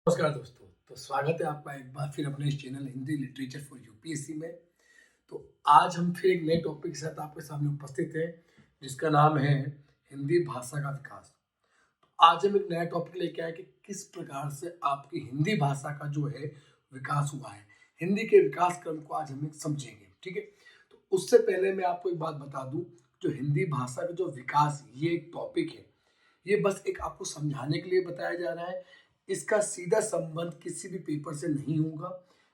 नमस्कार दोस्तों। तो स्वागत है आपका एक बार फिर अपने इस channel Hindi literature for UPSC में। तो आज हम फिर एक नए टॉपिक के साथ आपके सामने उपस्थित हैं, जिसका नाम है हिंदी भाषा का विकास। तो आज हम एक नया टॉपिक लेके आए कि किस प्रकार से आपकी हिंदी भाषा का जो है विकास हुआ है। हिंदी के विकास क्रम को आज हम समझेंगे, ठीक है। तो उससे पहले मैं आपको एक बात बता दूं, जो हिंदी भाषा का जो विकास ये एक टॉपिक है, ये बस एक आपको समझाने के लिए बताया जा रहा है। इसका सीधा संबंध किसी भी पेपर से नहीं होगा,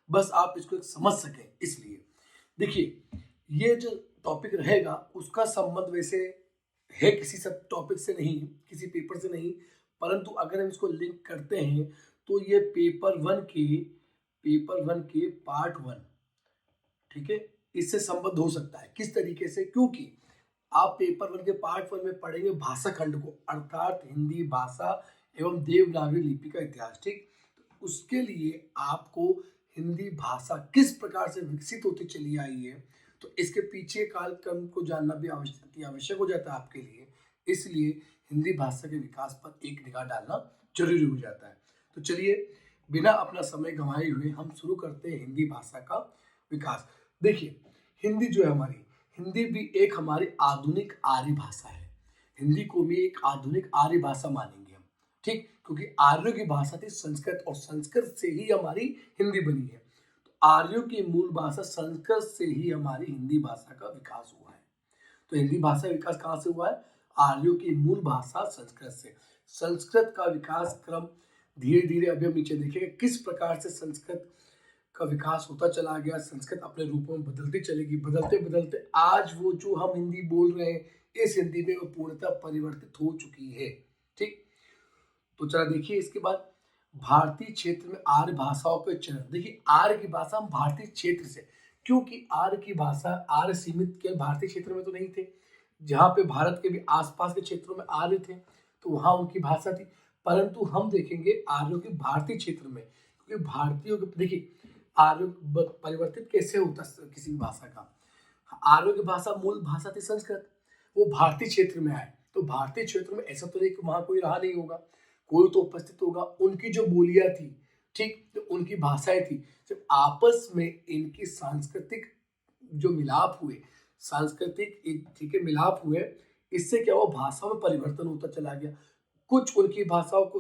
बस आप इसको एक समझ सकें इसलिए। देखिए, ये जो टॉपिक रहेगा उसका संबंध वैसे है किसी सब टॉपिक से नहीं, किसी पेपर से नहीं, परंतु अगर हम इसको लिंक करते हैं तो ये पेपर वन के पार्ट वन, ठीक है, इससे संबद्ध हो सकता है। किस तरीके से? क्योंकि आप पेपर वन के पार्ट वन में पढ़ेंगे भाषा खंड को, अर्थात हिंदी भाषा एवं देवनागरी लिपि का इतिहास, ठीक। तो उसके लिए आपको हिंदी भाषा किस प्रकार से विकसित होती चली आई है, तो इसके पीछे कालक्रम को जानना भी आवश्यक हो जाता है आपके लिए। इसलिए हिंदी भाषा के विकास पर एक निगाह डालना जरूरी हो जाता है। तो चलिए, बिना अपना समय गंवाए हुए हम शुरू करते हैं हिंदी भाषा का विकास। देखिए, हिंदी जो है हमारी, हिंदी भी एक हमारी आधुनिक आर्य भाषा है। हिंदी को भी एक आधुनिक आर्य भाषा मानेंगे हम, ठीक, क्योंकि आर्यों की भाषा थी संस्कृत और संस्कृत से ही हमारी हिंदी बनी है। तो आर्यों की मूल भाषा संस्कृत से ही हमारी हिंदी भाषा का विकास हुआ है। तो हिंदी भाषा का विकास कहाँ से हुआ है? आर्यों की मूल भाषा संस्कृत से। संस्कृत का विकास क्रम धीरे धीरे, अभी हम नीचे देखेंगे किस प्रकार से संस्कृत का विकास होता चला गया। संस्कृत अपने रूपों में बदलती चलेगी, बदलते बदलते आज वो जो हम हिंदी बोल रहे हैं, इस हिंदी में वो पूर्णतः परिवर्तित हो चुकी है, ठीक। तो चला देखिए, इसके बाद भारतीय क्षेत्र में आर्य भाषाओं के चरण। देखिए, आर्य की भाषा हम भारतीय क्षेत्र से, क्योंकि आर्य की भाषा, आर्य सीमित केवल भारतीय क्षेत्र में तो नहीं थे, जहाँ पे भारत के भी आसपास के क्षेत्रों में आर्य थे तो वहाँ उनकी भाषा थी। परंतु हम देखेंगे आर्यों के भारतीय क्षेत्र में, क्योंकि भारतीयों के, देखिए, आर्य परिवर्तित कैसे होता किसी भी भाषा का। आर्यों की भाषा मूल भाषा थी संस्कृत, वो भारतीय क्षेत्र में आए, तो भारतीय क्षेत्र में ऐसा तो नहीं कि वहां कोई रहा नहीं होगा, कोई तो उपस्थित होगा। उनकी जो बोलियां थी, ठीक, तो उनकी भाषाएं थी, जब आपस में इनकी सांस्कृतिक जो मिलाप हुए, सांस्कृतिक ठीक है मिलाप हुए, इससे क्या हुआ, भाषा में परिवर्तन होता चला गया। कुछ उनकी भाषाओं को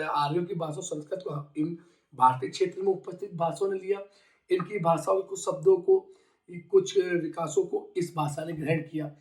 आर्यों की भाषा संस्कृत को इन भारतीय क्षेत्र में उपस्थित भाषाओं ने लिया, इनकी भाषाओं के कुछ शब्दों को, कुछ विकासों को इस भाषा ने ग्रहण किया।